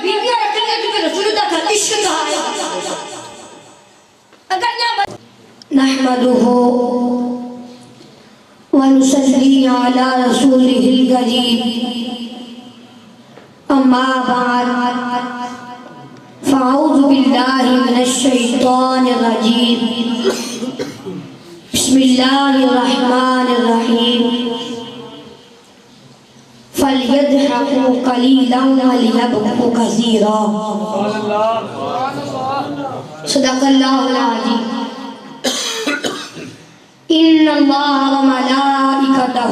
بیویاں رکھیں گے تو رسول اللہ کا عشق کہا ہے اگر نہ نحمدہ ونصلی علی رسولہ الکریم اما بعد فاعوذ باللہ من الشیطان الرجیم بسم اللہ الرحمن الرحیم فَلْيَضْحَكُوا قَلِيلًا وَلْيَبْكُوا كَثِيرًا صدق اللہ العظیم ان اللہ وملائکتہ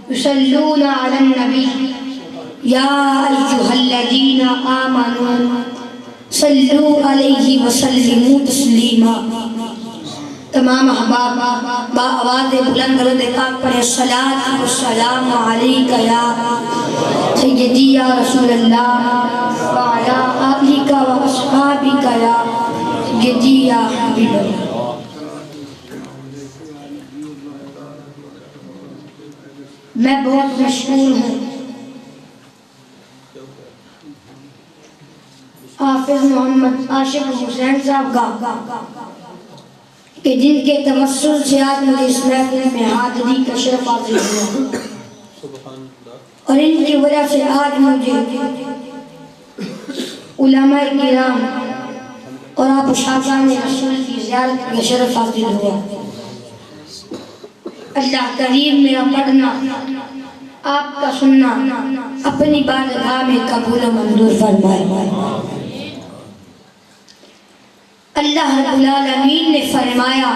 یصلون علی النبی یا ایھا الذین آمنوا صلوا علیہ وسلموا تسلیما تمام احباب با آواز بلند درود پاک پڑھے الصلاۃ والسلام علیک یا سیدی یا رسول اللہ وعلی آلک و اصحابک یا سیدی یا حبیب اللہ میں بہت مشغول ہوں حافظ محمد عاشق حسین صاحب کا کہ جن کے توسل سے آج مجھے اس محفل میں حاضری کا شرف حاصل ہوا اور ان کی وجہ سے آج مجھے علماء کرام اور آپ شاہجہاں رسول کی زیارت کا شرف حاصل ہوا اللہ کریم میرا پڑھنا آپ کا سننا اپنی بارگاہ میں قبول و منظور فرمائے اللہ رب العالمین نے فرمایا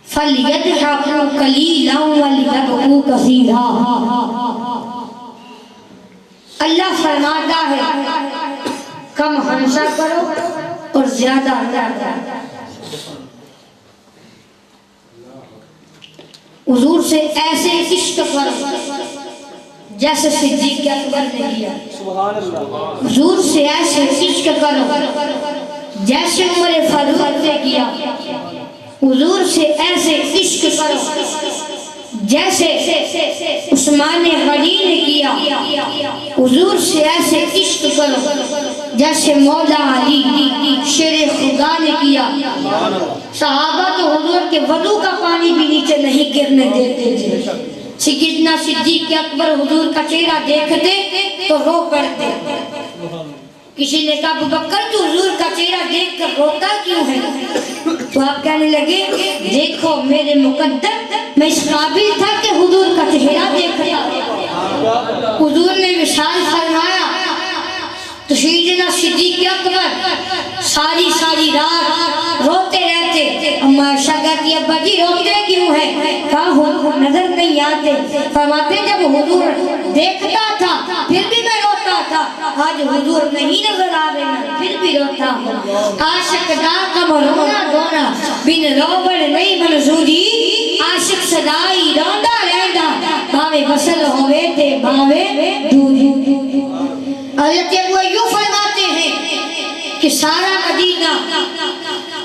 فَلْيَضْحَكُوا قَلِيلًا وَلْيَبْكُوا كَثِيرًا اللہ فرماتا ہے کم ہنسا کرو اور زیادہ حضور سے ایسے عشق کرو جیسے صدیق اکبر نے کیا حضور سے ایسے عشق کرو جیسے عمر فاروق نے کیا حضور سے ایسے عشق کرو جیسے عثمان غنی نے کیا حضور سے ایسے عشق کرو جیسے مولا علی شیر خدا نے کیا صحابہ تو حضور کے وضو کا پانی بھی نیچے نہیں گرنے دیتے تھے سیدنا صدیق اکبر حضور کا چہرہ دیکھتے تو رو پڑتے کسی نے کہا ابو بکر تو حضور کا چہرہ دیکھ کر روتا کیوں ہے تو آپ کہنے لگے دیکھو میرے مقدر میں اس قابل تھا کہ حضور کا چہرہ دیکھتا حضور نے وصال فرمایا تو سیدنا صدیق اکبر ساری رات روتے رہتے اما عائشہ کہتی ہے ابا جی روتے کیوں ہیں کہا حضور نظر نہیں آتے فرماتے جب حضور دیکھتا تھا پھر بھی میں روتا تھا آج حضور نہیں نظر آ رہے پھر بھی روتا ہوں عاشق دا کم رونا دونا بن روبڑ نہیں منظوری عاشق صدائی روندا رہندا بھاوے وصل ہوئے تھے بھاوے دوری حضرت ابو ایوب فرماتے ہیں کہ سارا مدینہ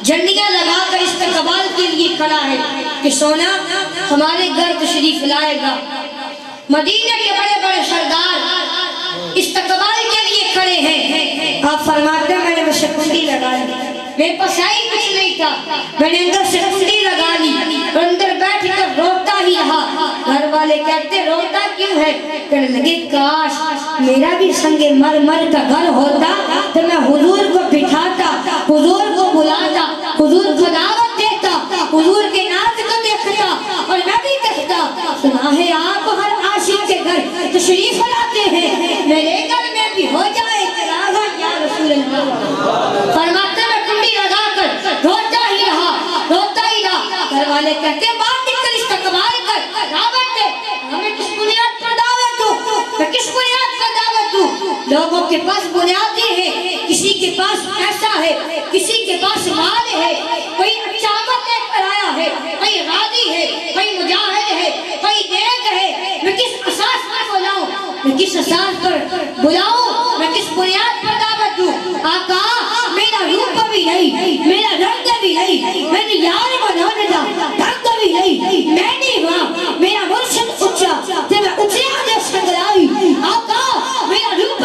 جھنڈیاں لگا کر استقبال کے لیے کھڑا ہے کہ سونا ہمارے گھر تشریف لائے گا مدینہ کے بڑے بڑے سردار استقبال کے لیے کھڑے ہیں آپ فرماتے ہیں میں نے اسے کنڈی لگا لی میرے پاس آئی کچھ نہیں تھا میں نے اندر سے کنڈی لگا لی اور اندر بیٹھ کر روتا ہی رہا گھر والے کہتے روتا کیوں ہے کہنے لگے کاش میرا بھی سنگ مرمر کا گھر ہوتا تو میں حضور کو بٹھاتا حضور کو بلاتا حضور کو دعوت دیتا حضور کے ناز کو دیکھتا اور میں بھی کہتا سنا ہے آپ ہر عاشق کے گھر تشریف لاتے ہیں میرے گھر میں بھی ہو جائے تراغا یا رسول اللہ فرماتے میں کنڈی لگا کر روتا ہی رہا گھر والے کہتے بات نکل استقبال کر دعوت دے ہمیں کس بنیاد پر دعوت دوں میں کس بنیاد پر دعوت دوں لوگوں کے پاس بنیادیں ہیں کسی کے پاس پیسہ ہے کسی کے پاس مال ہے کوئی اچھا عمل لے کر آیا ہے کوئی غازی ہے کوئی مجاہد ہے کوئی نیک ہے میں کس اساس پر بلاؤں میں کس اساس پر بلاؤں میں کس بنیاد پر دعوت دوں آقا میرا روپ بھی نہیں میرا رنگ بھی نہیں میں نے یار بنانے دا رنگ بھی نہیں میں نہیں وہاں میرا مرشد اچھا تے میں اچھا دے سنگلائی آقا میرا روپ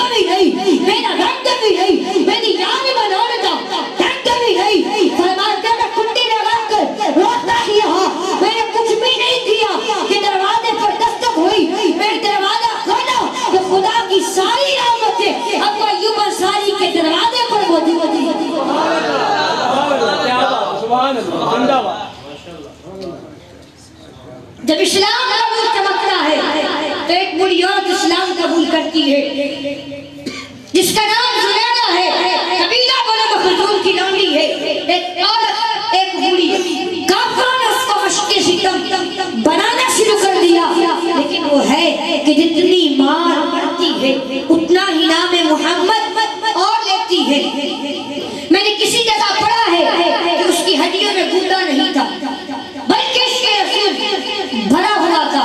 جب اسلام قبول چمکتا ہے تو ایک بڑی عورت اسلام قبول کرتی ہے جس کا نام زنیرہ ہے، قبیلہ بنو مخزوم کی لونڈی ہے۔ ایک عورت، ایک بوڑھی، کافروں نے اس کو مشق ستم بنانا شروع کر دیا، لیکن وہ ہے کہ جتنی مار پڑتی ہے اتنا ہی نام محمد اور لیتی ہے۔ میں نے کسی جگہ پڑھا ہے کہ اس کی ہڈیوں میں گودا نہیں تھا بلکہ اس کے رسول بھرا ہوا تھا۔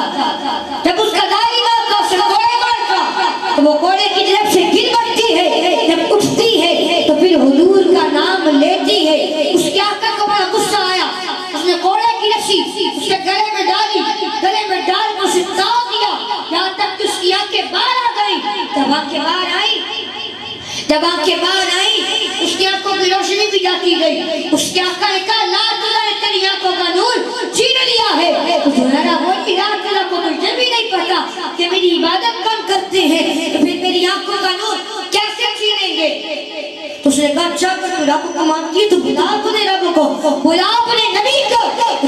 جب اس کا دائی مارتا، اسے کوڑے مارتا تو وہ کوڑے کی جلب سے گر پڑتی ہے، جب اٹھتی ہے تو پھر حضور کا نام لیتی ہے۔ اس کے آقا کو بڑا غصہ آیا، اس نے کوڑے کی رسی اس کے گلے میں ڈالی، گلے میں ڈال کر اسے تاؤ دیا یہاں تک کہ اس کی آنکھیں باہر آ گئی۔ جب آنکھیں باہر آئی اس کی آنکھوں کی روشنی بھی جاتی گئی۔ اس کے آقا نے کہا لا تجھے تیری آنکھوں کا نور چھین لیا ہے۔ تو زہرا بولی لا تجھے کو تجھے بھی نہیں پتا کہ میری عبادت کون کرتے ہیں، تو پھر میری آنکھوں کا نور کیسے چھینیں گے؟ تو اس نے کہا اچھا اگر تو رب کو مانتی ہے تو بلا اپنے رب کو، بلا اپنے نبی کو،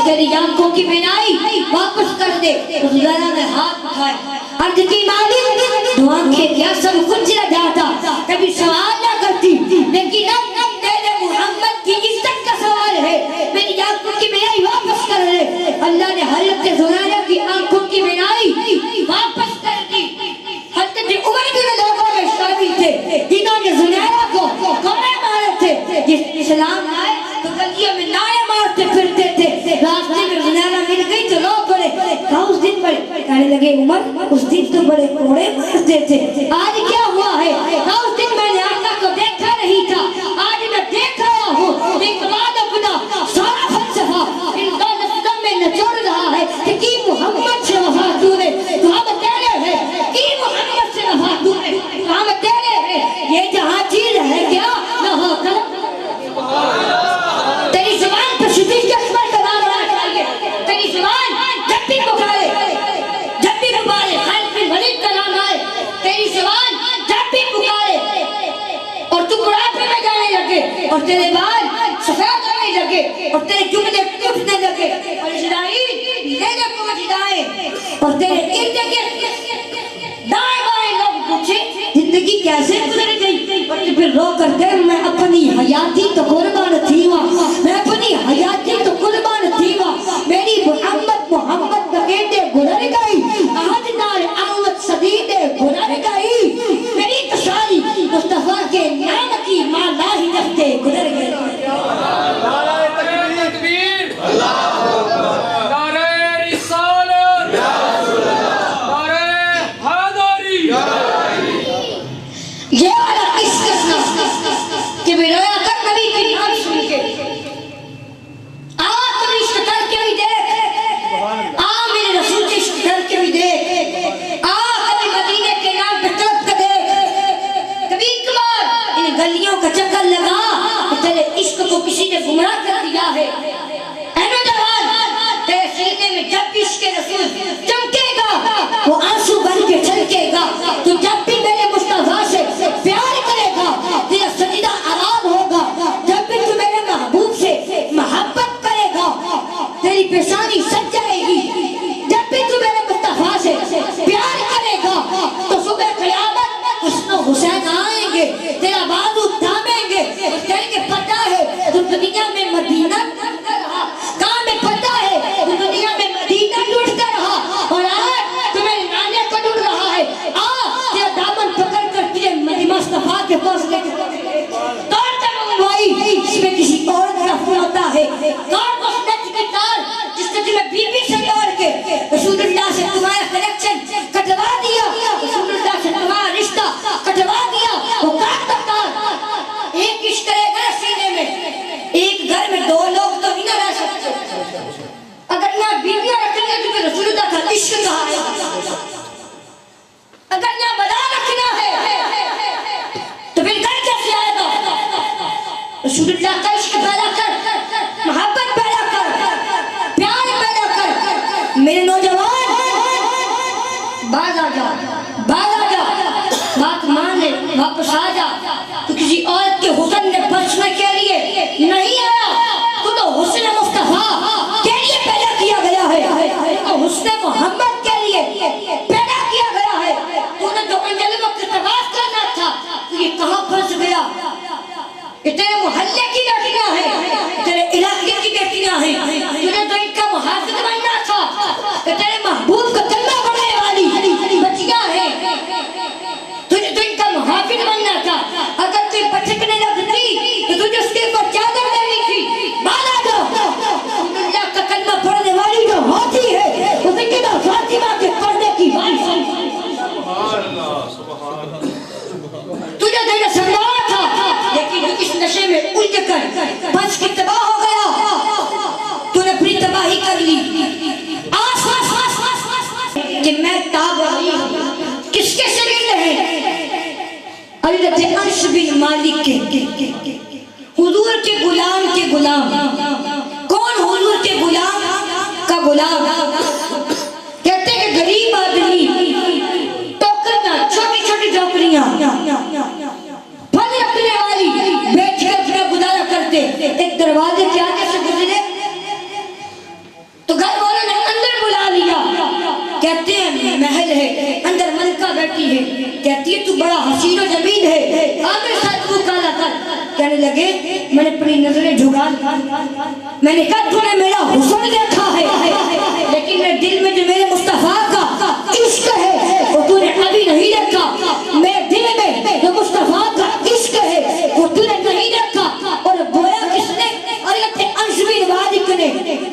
تیری آنکھوں کی بینائی واپس کر دے۔ تو زہرا نے ہاتھ اٹھائے، عرض کی مالک دو آنکھیں کیا سب کچھ رہ جاتا، کبھی سوال نہ کرتی، لیکن اب تیرے محمد کی عزت کا سوال ہے، میری آنکھوں کی بینائی واپس کر دے۔ اللہ نے حضرت زہرا کی آنکھوں کی بینائی واپس کر دی۔ حضرت عمر بھی لوگوں میں شامل تھے جنہوں نے زہرا کو کوڑے مارے تھے۔ جس اسلام آئے تو گلیوں میں نعرے مارتے پھرتے تھے، راستے میں زہرا مل گئی تو رو پڑے، کہا اس دن بڑے کہنے لگے عمر اس دن تو بڑے کوڑے مارتے تھے، آج کیا ہوا ہے؟ کہا اس دن میں نے آقا کو دیکھا نہیں تھا، آج میں دیکھ رہا ہوں۔ اقبال اپنا سارا فلسفہ ان دو لفظوں میں نچوڑ رہا ہے کہ کی محمد سے وفا تو نے تو ہم تیرے ہیں، کی محمد سے وفا تو نے تو ہم تیرے ہیں۔ یہ جہاں چیز ہے کیا نہ ہو کر تیری زبان پر شدید کے اسمر کا نام ہونا چاہیے۔ تیری زبان جب بھی پکارے خالد بن ولید کا نام آئے، تیری زبان جب بھی پکارے اور تو بڑھاپے میں جانے لگے اور تیرے بال سفید ہونے لگے اور تیرے جملے ٹوٹنے لگے اور اسرائیل لینے پہنچ جائے اور تیرے ارد گرد دائیں بائیں لوگ پوچھے زندگی کیسے گزر گئی، اور تو پھر رو کر دے میں اپنی حیاتی تو قربان تھی وا، میں اپنی حیاتی تو قربان تھی وا، میری محمد بقیدے گزر گئی، آج نار احمد صدیدے گزر گئی، میری تشاری مصطفیٰ کے نام کی ماں لاہی رکھتے گزر گئی۔ نعرہ تکبیر، نعرہ رسالت، نعرہ حیدری۔ یہ والا عشق کہ بھی رویا کر نبی کی نام سن کے، تو عشق کر کے بھی دیکھ، میرے رسول کے عشق کر کے بھی دیکھ، کبھی مدینے کے نام پہ تڑپ کے دیکھ، کبھی اقبال ان گلیوں کا چکر لگا کہ تیرے عشق کو کسی نے گمراہ کر دیا ہے۔ احمد آباد تیرے سینے میں جب بھی عشق رسول چمکے گا وہ آنسو بن کے چھلکے گا، تو جب بھی میرے مصطفیٰ سے پیار کرے گا تیرا سجدہ آرام ہوگا، جب بھی تو میرے محبوب سے محبت کرے گا تیری پیشانی سج جائے گی، جب بھی تو میرے مصطفیٰ سے پیار کرے گا تو صبح قیامت حسن و حسین آئیں گے، تیرا بازو تھامیں گے اور کہیں گے پتہ ہے تو دنیا میں مدینہ ڈھونڈتا رہا، کہاں میں پتہ ہے تو دنیا میں مدینہ ڈھونڈتا رہا اور آج تمہیں نانے کو ڈھونڈ رہا ہے، تیرا دامن پکڑ کر تجھے مصطفیٰ کے پاس لے کے توڑ تمام بھائی جس میں کسی اور کا خون ہوتا ہے، توڑ اس نچ کی تار جس نے تمہیں بی بی سے توڑ کے رسول اللہ سے تمہارا کنیکشن کٹوا دیا، رسول اللہ سے تمہارا رشتہ کٹوا دیا، وہ کاٹ سکتا ایک عشق کرے گا سینے میں، ایک گھر میں دو لوگ تو نہیں نہ رہ سکتے، اگر یہاں بیویاں رکھیں گے تو پھر رسول اللہ کا عشق کہاں ہے، اگر یہاں بدا رکھنا ہے تو پھر گھر کیسے آئے گا؟ رسول اللہ کا عشق پیدا کر، محبت پیدا کر، پیار پیدا کر۔ میرے نوجوان باز آ جا، باز آ جا، بات مان لے، واپس آ جا، تو کسی عورت کے حسن نے بچنے کے لیے نہیں آیا، تو حسن مصطفیٰ حسن محمد کے لیے پیدا کیا گیا ہے. تو نے جو انجل وقت طواف کرنا تھا تو یہ کہاں پھنس گیا؟ یہ تیرے محلے کی بیٹیاں ہیں, تیرے علاقے کی بیٹیاں ہیں. تجھے تو ان کا محافظ بننا تھا. یہ تیرے محبوب کا کلمہ پڑھنے والی بچیاں ہیں. تجھے تو ان کا محافظ بننا تھا. اگر تو پٹکنے لگتی تو تجھے اس کے اوپر چادر دینی تھی. بالا جو اللہ کا کلمہ پڑھنے والی جو ہوتی ہے وہ سیدہ فاطمہ کے پردے کی بات ہے. تجھے تو یہ سمجھانا تھا, لیکن تو اس نشے میں الجھ کر بچ کے تباہ ہو گیا. تو نے اپنی تباہی کر لی. آس آس آس آس آس کہ میں تابعی کس کے شاگرد ہیں؟ حضرت انس بن مالک کے, حضور کے غلام کے غلام. کون حضور کے غلام کا غلام؟ کہتے ہیں کہ غریب آدمی ٹوکریاں, چھوٹی چھوٹی ٹوکریاں پھل رکھنے والی بیچ کے اپنا گزارا کرتے. ایک دروازے کے آگے سے گزرے تو گھر والوں نے اندر بلا لیا. کہتے ہیں محل ہے, اندر ملکہ بیٹھی ہے. کہتی ہے تو بڑا حسین و جمیل ہے, آمیر صاحب کو کالا کر. کہنے لگے میں نے اپنی نظریں جھگا لی. میں نے کہا تو نے میرا حسن دیکھا ہے, لیکن میرے دل میں جو میرے مصطفیٰ کا عشق ہے وہ تو نے ابھی نہیں دیکھا. میرے دل میں جو مصطفیٰ کا عشق ہے وہ تو نے نہیں دیکھا. اور گویا کس نے؟ حضرت انس بن مالک نے,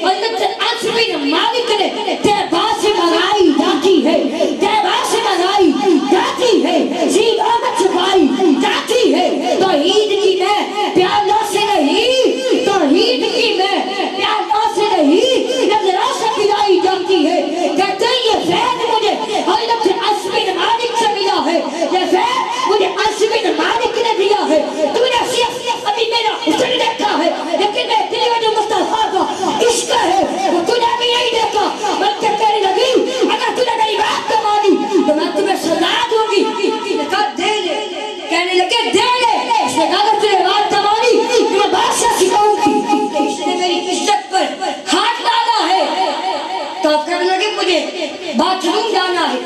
حضرت انس بن مالک نے تیبا سے منائی جاتی ہے, تیبا سے منائی جاتی ہے, زید آمد چھپائی جاتی ہے. توحید کی میں پیالوں سے نہیں, توحید کی میں پیالوں سے نہیں, نظروں سے پلائی جاتی ہے. کہتے ہیں یہ فیض مجھے حضرت انس بن مالک سے ملا ہے, یہ فیض مجھے انس بن مالک نے دیا ہے. تو نے صرف ابھی میرا حسن دیکھا ہے, لیکن میں دل میں جو مصطفیٰ کا عشق ہے وہ تو نے ابھی نہیں دیکھا. بلکہ کہنے لگی اگر تو نے میری بات کو مانی تو میں تمہیں سزا دوں گی. کہا دے لے. کہنے لگے دے لے. اس نے کہا اگر تو نے بات کو مانی تو میں بادشاہ سکھاؤں گی. اس نے میری عزت پر ہاتھ ڈالا ہے. تو آپ کہنے لگے مجھے باتھ روم جانا ہے.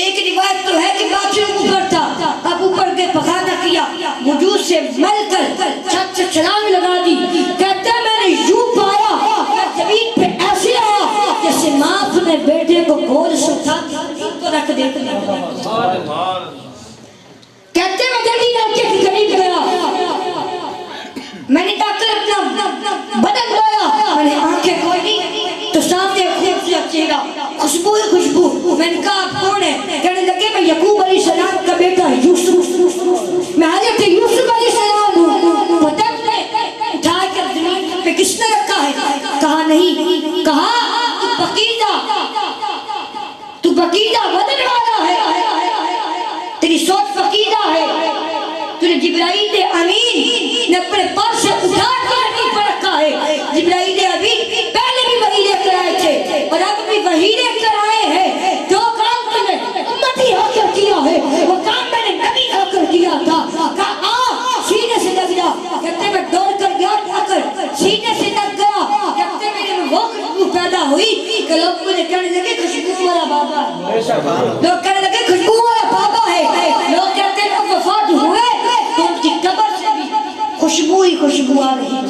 ایک روایت تو ہے کہ باتھ روم اوپر تھا, اب اوپر کے پخانہ کیا, وجود سے مل کر چھت سے چھلانگ لگا دی. کہتا ہے میں نے یوں پایا میں زمین پہ ایسے آیا جیسے ماں اپنے بیٹے کو گود سے اٹھا تو رکھ دیتی. کہتے ہیں میں جلدی نلکے کے قریب گیا, میں نے جا کر اپنا بدن دھویا. میں نے آنکھیں کھولی تو سامنے خوبصورت چہرہ, خوشبو ہی خوشبو. میں نے کہا آپ کون ہیں؟ کہنے لگے میں یعقوب علیہ السلام کا بیٹا یوسف, میں حضرت یوسف علیہ السلام ہوں. پتہ نے اٹھا کر زمین پہ کس نے رکھا ہے؟ کہا نہیں. کہا تو بقیدہ بدن والا ہے, تیری سوچ فقیدہ ہے. تو نے جبرائیل امین نے اپنے پر سے اٹھا کر نہیں پر رکھا ہے. جبرائیل امین پہلے بھی وحی لے کر آئے تھے اور اب بھی وحی لے کر آئے ہیں. جو کام تم نے امتی ہو کر کیا ہے وہ کام میں نے نبی ہو کر کیا تھا. کہا آ سینے سے لگ جا. کہتے میں دوڑ کر گیا, جا کر سینے سے لگ گیا. کہتے میرے میں وہ خوشبو پیدا ہوئی کہ لوگ مجھے کہنے لگے خوشبو والا بابا ہے. لوگ کہنے لگے خوشبو والا بابا ہے. لوگ کہتے ہیں لوگ وفات ہوئے تو ان کی قبر سے بھی خوشبو ہی خوشبو آ رہی ہے.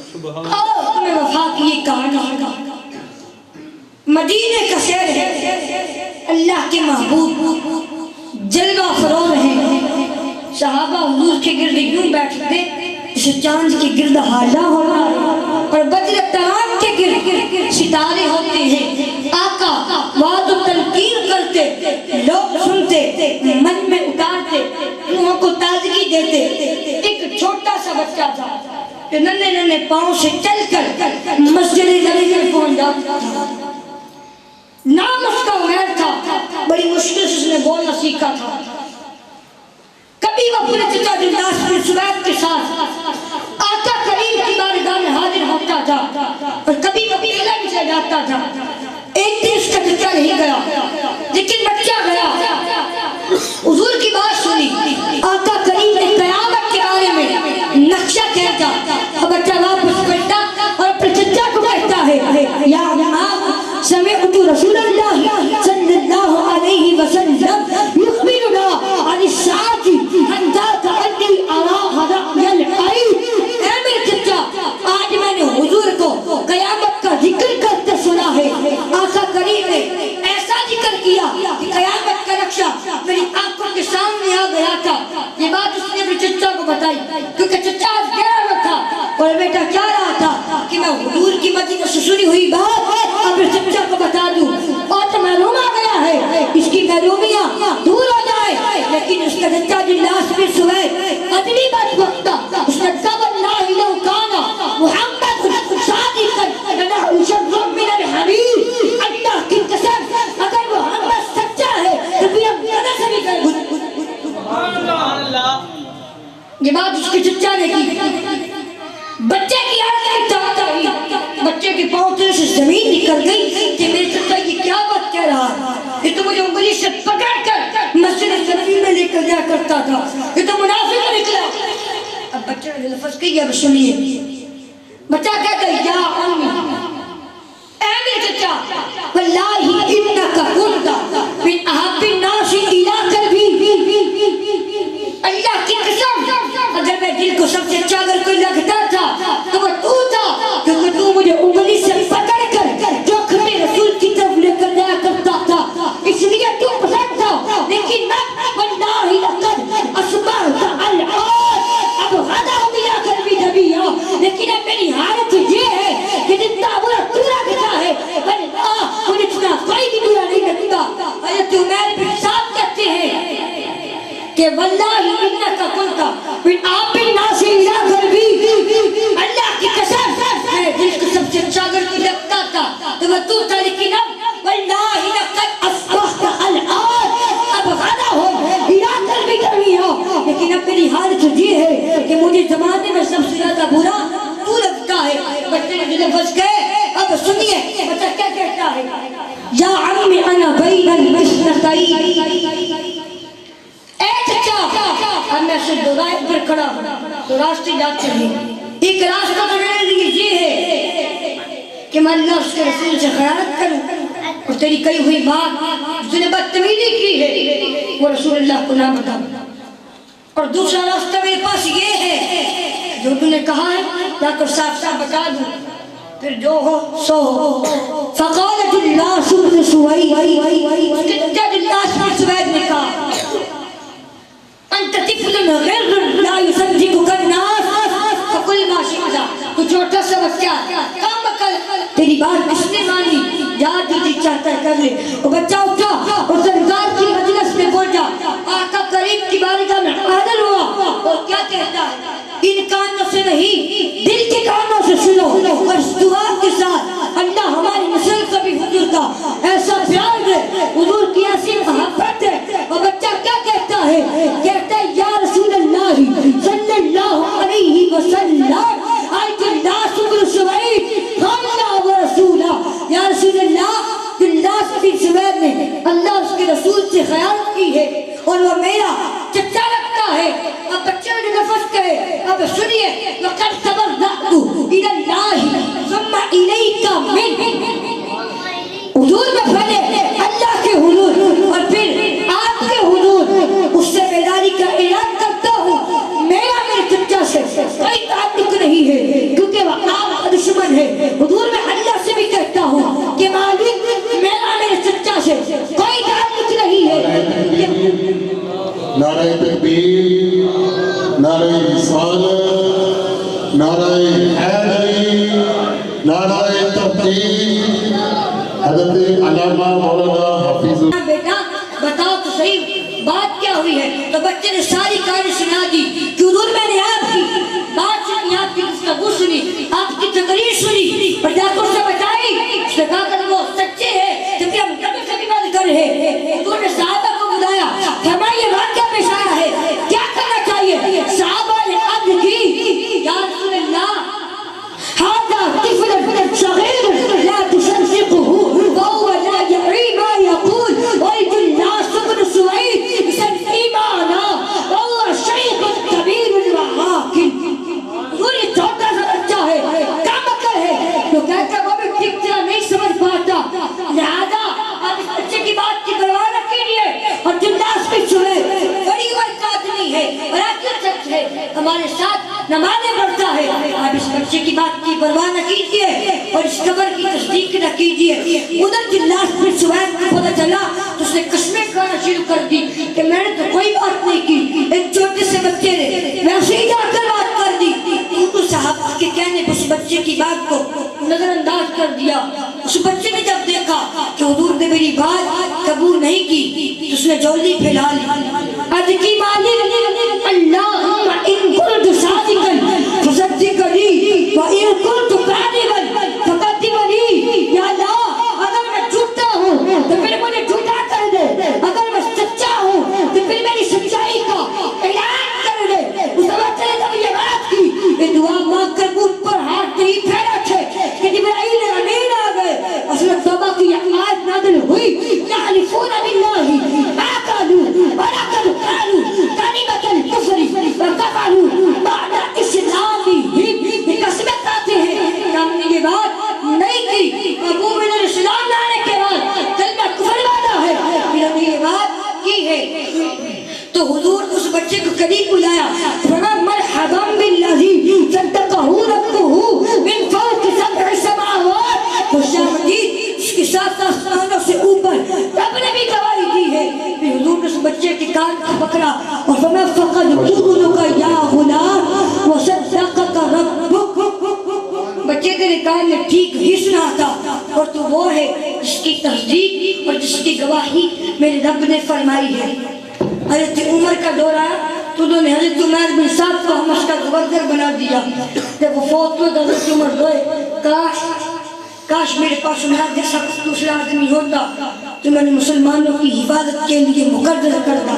تمہیں وفا کی یہ کہانی مدینے کا شہر ہے, اللہ کے محبوب جلوہ فروز ہیں. صحابہ حضور کے گرد یوں بیٹھتے جسے چاند کے گرد حاجہ ہونا, اور بدر تمام کے گرد ستارے ہوتے ہیں. آقا وعد و تلقین کرتے, لوگ سنتے, من میں اتارتے, روحوں کو تازگی دیتے. ایک چھوٹا سا بچہ تھا جو ننھے ننھے پاؤں سے چل کر مسجد نبوی میں پہنچ جاتا تھا. نام اس کا عمیر تھا. بڑی مشکل سے اس نے بولنا سیکھا تھا. کبھی وہ اپنے چچا دلداس بن سوید کے ساتھ آقا کریم کی بارگاہ میں حاضر ہوتا تھا, اور کبھی وہ قلعہ میں چلا جاتا تھا. ایک دن اس کا چچا نہیں گیا, لیکن بچہ گیا. حضور کی بات سنی, آقا کریم نے قیامت کے بارے میں نقشہ کہتا, اور بچہ واپس پلٹا اور اپنے سے سنی ہوئی بات اب چچا کو بتا دوں اور تو معلوم آ گیا ہے اس کی محرومیاں دور ہو جائے لیکن اس کا چچا جلاس بن سوید ادلی بات وقتا اس نے کب اللہ لو کانا محمد صادقا لنحو شر من الحمیر اللہ کی قسم اگر محمد سچا ہے تو پھر ہم زیادہ سے بھی کریں یہ بات اس کے چچا نے کی بچے کی آنکھ میں بچے کے پاؤں سے زمین نکل گئی کہ میرے چچا یہ کیا بات کہہ رہا ہے یہ تو مجھے انگلی سے پکڑ کر مسجد نبوی میں لے کر جایا کرتا تھا یہ تو منافق نکلا اب بچے نے لفظ کہی اب سنیے بچہ کہتا ہے یا امی اے میرے چچا واللہ انکا کنتا من احب الناس الی قلبی اللہ کی قسم اگر میں دل کو سب سے اچھا اگر کوئی لگتا تھا تو وہ تو تھا کیونکہ تو مجھے انگلی سے پکڑ کر جو کھٹے رسول کی طرف لے کر جایا کرتا تھا اس لیے تو پسند تھا لیکن واللہ لقد اصبحت الآن اب غدا دیا کر بھی نبیہ لیکن اب میری حالت یہ ہے کہ جتنا برا تو لگتا ہے مجھے اتنا کوئی بھی برا نہیں لگتا حضرت عمر بن سعد کہتے ہیں کہ واللہ انکا کنتا من احب الناس الی قلبی اللہ کی قسم میں دل کو سب سے اچھا اگر کوئی لگتا تھا تو وہ تو تھا لیکن اب واللہ لقد اصبحت الآن اب غدا ہو الی قلبی نبیہ لیکن اب میری حالت یہ ہے کہ مجھے زمانے میں سب سے زیادہ برا تو لگتا ہے بچے نے لفظ کہے اب سنیے بچہ کیا کہتا ہے یا عمی انا بین المشرقین اے چچا اب میں سے دو رائے پر کھڑا ہوں تو راستے جاتے ہیں ایک راستہ تو میرے لیے یہ ہے کہ میں اللہ اس کے رسول سے خیانت کروں اور تیری کہی ہوئی بات جس نے بدتمیزی کی ہے وہ رسول اللہ کو نہ بتا اور دوسرا راستہ میرے پاس یہ ہے جو تم نے کہا ہے جا کر صاف صاف بتا دوں پھر جو ہو سو ہو فقالت اللہ بن سوید اس کے چچا جلاس بن سوید نے کہا انت طفل غیر لا يصدقك الناس فقل ما شئت تو چھوٹا سا بچہ کام کر تیری بات کس نے مانی جا جو جی چاہتا ہے کر لے وہ بچہ اٹھا اور سرکار کی مجلس میں پہنچا آقا کریم کی بارگاہ میں حاضر ہوا اور کیا کہتا ہے ان کانوں سے نہیں دل کے کانوں سے سنو اور اس دعا کے ساتھ اللہ ہماری نسل کو بھی حضور کا ایسا پیار دے حضور کی ایسی محبت ہے وہ بچہ کیا کہتا ہے کہتا ہے یا رسول اللہ صلی اللہ علیہ وسلم آیت اللہ سبر سوید اللہ و رسولہ یا رسول اللہ اللہ بن سوید نے اللہ اس کے رسول سے خیانت کی ہے اور وہ میرا چچا لگتا ہے اب بچے نے لفظ کہے اب سنیے وَقَدْ تَبَرَّأْتُ إِلَى اللَّهِ ثُمَّ إِلَيْكَ مِنْ حضور میں پھلے اللہ کے حضور اور پھر آپ کے حضور اس سے بیداری کا اعلان کرتا ہوں میرا میرے چچا سے کوئی تعلق نہیں ہے کیونکہ وہ آپ کا دشمن ہے حضور میں اللہ سے بھی کہتا ہوں کہ مالک میرا میرے چچا سے کوئی تعلق نہیں ہے نعرہ تکبیر نعرہ رسالت نعرہ حیدری نعرہ تحقیق حضرت علامہ مولانا حفیظ بیٹا بتاؤ تو صحیح بات کیا ہوئی ہے تو بچے نے ساری کہانی سنا دی کہ حضور میں نے آپ کی بات سنی آپ کی گفتگو سنی آپ کی تقریر سنی اور ڈاکٹر سے بتائی اس نے کہا کہ وہ سچے ہیں جبکہ ہم کبھی سے بھی بات کر رہے ہیں حضور نے صحابہ کو بلایا فرمایا یہ واقعہ پیش آیا ہے کیا کرنا چاہیے صحابہ نے عرض کی یا رسول اللہ هذا طفل صغير لا تصدقه وهو لا يعي ما يقول ويد الناس بن سويد بسبب إيمانا والله شيخ كبير وعاقل حضور یہ چھوٹا سا بچہ ہے کام کر ہے تو کہتا وہ بھی ٹھیک طرح نہیں سمجھ پاتا لہذا آپ اس بچے کی بات کی پرواہ نہ کیجیے اور جناس بھی سنے بڑی وقت آدمی ہے بڑا کیوں سچ ہے ہمارے ساتھ نمازیں پڑھتا ہے آپ اس بچے کی بات کی پرواہ نہ کیجیے اور اس خبر کی تصدیق نہ کیجیے ادھر جلاس بن سوید کو پتہ چلا تو اس نے قسمیں کھانا شروع کر دی کہ میں نے تو کوئی بات نہیں کی ایک چھوٹے سے بچے نے ویسے ہی جا کر بات کر دی ان کو صحابہ کے کہنے نے اس بچے کی بات کو نظر انداز کر دیا. اس بچے نے جب دیکھا کہ حضور نے میری بات قبول نہیں کی تو اس نے جولی پھیلا لی. عرض کی مالک اللہم ان کنت صادقا فصدقنی وان کنت کاذبا فکذبنی. یا اللہ اگر میں جھوٹا ہوں تو پھر مجھے جھوٹا کر دے, اگر میں سچا ہوں تو پھر میری سچائی کا اعلان کر دے. اس وقت نے جب یہ بات کی یہ دعا مانگ کر منہ پر ہاتھ نہیں پھیرا تھے کہ جبرائیل امین آ گئے. اصل توبہ کی آیت نازل ہوئی یحلفون باللہ ما قالوا ولقد قالوا کلمۃ الکفر وکفروا بعد اسلامہم. یہ قسمیں کھاتے ہیں کہ ہم نے یہ بات نہیں کی, قبول من الاسلام لانے کے بعد کلمہ کفر والا ہے, پھر ہم نے یہ بات کی ہے. تو حضور اس بچے کو قریب بلایا, فرمایا مرحبا بالذی صدقہ ربہ من فوق سبع سماوات. خوشامدید اس کے ساتھ آسمانوں سے اوپر رب نے بھی گواہی دی ہے. پھر حضور نے اس بچے کے کان کو پکڑا اور فرمایا فقد قولک یا غلام وصدقک ربک. بچے تیرے کان میں ٹھیک ہی سنا تھا اور تو وہ ہے جس کی تصدیق اور جس کی گواہی میرے رب نے فرمائی ہے. حضرت عمر کا دور آیا تو انہوں نے حضرت عمر بن سعد کو حمص کا گورنر بنا دیا. جب وہ فوت ہوئے تو حضرت عمر روئے, کاش میرے پاس عمر جیسا دوسرا آدمی ہوتا تو میں نے مسلمانوں کی حفاظت کے لیے مقرر کرتا.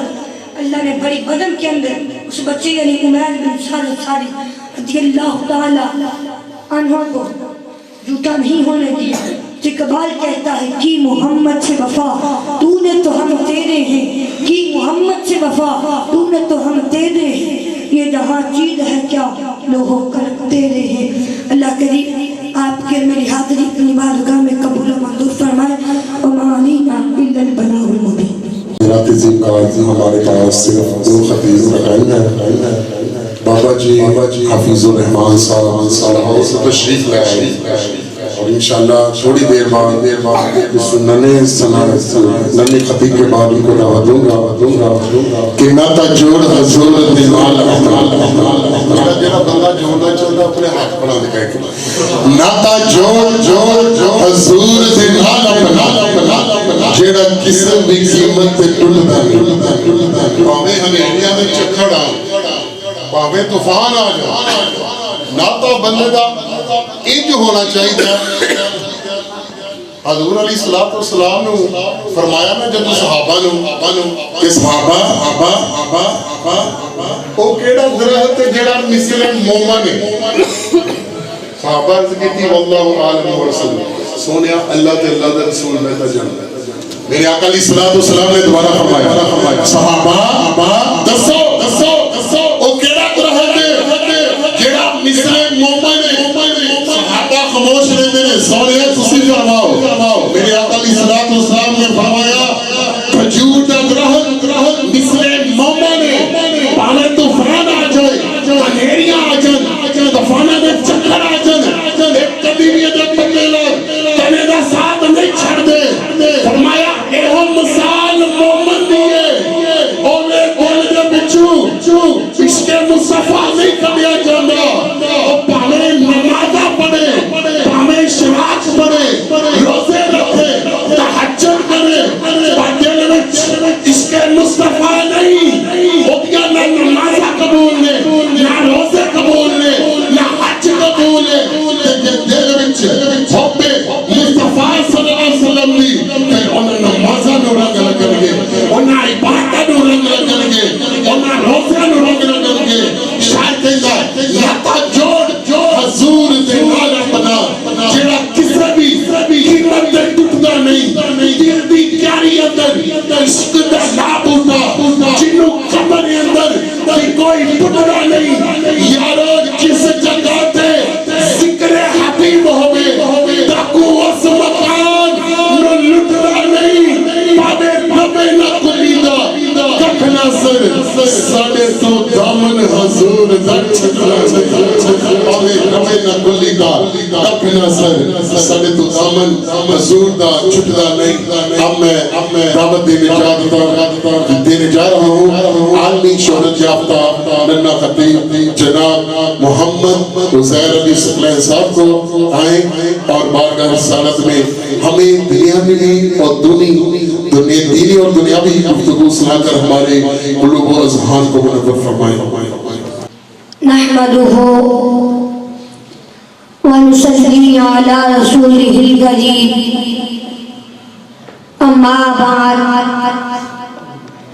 اللہ نے بڑی بدن کے اندر اس بچے یعنی عمر بن سعد رضی اللہ تعالی عنہ کو جھوٹا نہیں ہونے دیا. اقبال کہتا ہے کی محمد سے وفا تو نے تو ہم تیرے ہیں, کی محمد سے وفا تو نے تو ہم تیرے ہیں, یہ جہاں چیز ہے کیا لو ہو کر تیرے ہیں. اللہ کریم آپ کے میری حاضری اپنی بارگاہ میں قبول و منظور فرمائے. وما علینا الا البلاغ المبین. ہمارے پاس صرف 2 خطیب رکھائیں ہیں. بابا جی حفیظ الرحمان صاحب تشریف لائے اور انشاءاللہ تھوڑی دیر بعد اس ننے خطیب کے بعد ان کو دعوت دوں گا کہ ناتا جوڑ حضور دیوال جڑا بندہ جوڑنا چاہتا اپنے ہاتھ بنا دکھائے کہ ناتا جوڑ حضور دیوال جڑا کسی بھی قیمت تے ٹلدا نہیں. پاویں ہنیریاں دے چکھڑ آ پاویں طوفان آ جا ناتا بندے دا انج ہونا چاہیے. حضور علیہ السلام نے فرمایا نا جب صحابہ نے کہ صحابہ او کیڑا درخت ہے جڑا مثل مومن ہے. صحابہ عرض کیتی واللہ عالم ورسول, سونیا اللہ تے اللہ دے رسول میں تا جاندا. میرے آقا علیہ السلام نے دوبارہ فرمایا صحابہ دسو او کیڑا درخت ہے جڑا مثل مومن ہے. صحابہ خاموش رہتے ہیں, سونیا تسی فرماؤ. میرے آقا علیہ السلام نے فرمایا کھجور دا درخت مثل مومن ہے, پاویں طوفان آ جائے, انہیریاں آ جائیں, طوفاناں دے چکر آ جائیں, ایک کبھی بھی ادھر پکیلا تنے دا ساتھ نہیں چھڑ دے. فرمایا ایہو مثال مومن دی ہے, اوے گل دے بچو عشق مصطفیٰ نہیں کبیا جاندا. او پاویں نمازاں پڑھے, پاویں شراک پڑھے, روزے رکھے, تہجد کرے, دل وچ عشق مصطفیٰ نہیں ہوگیا. نہ نمازاں قبول نے, نہ روزے قبول نے, نہ حج قبول نے. دل وچ حب مصطفیٰ صلی اللہ علیہ وسلم دی پھر انہاں نمازاں نوں رنگ لگن گے, انہاں عبادتاں نوں رنگ لگن گے, انہاں روزیاں نوں رنگ لگن گے. شاید کہندا ناتا جوڑ حضور دے نال بنا جڑا کسے بھی قیمت تے ٹوٹدا نہیں. دل دی پیاری اندر عشق دا نابودا جنوں قبر اندر کوئی ٹوٹدا نہیں. یارو جس جگہ تے ذکر حبیب ہوے تاکو اس مکان نو لٹدا نہیں. پاوے پاوے نہ کلیدا ککھنا سر ساڈے تو دامن حضور دا چھکلا پاوے پاوے نہ کلیدا ککھنا سر ساڈے تو دامن حضور دا چھٹدا نہیں. اب میں دعوت دینے جا رہا ہوں عالمی شہرت یافتہ ننا خطیب جناب محمد محمد عزیر علی ثقلین صاحب کو آئیں اور بارگاہ رسالت میں ہمیں دنیا بھی اور دینی اور دنیاوی گفتگو سنا کر ہمارے قلوب و اذہان کو منور فرمائیں. نحمده ونصلي على رسوله الكريم أما بعد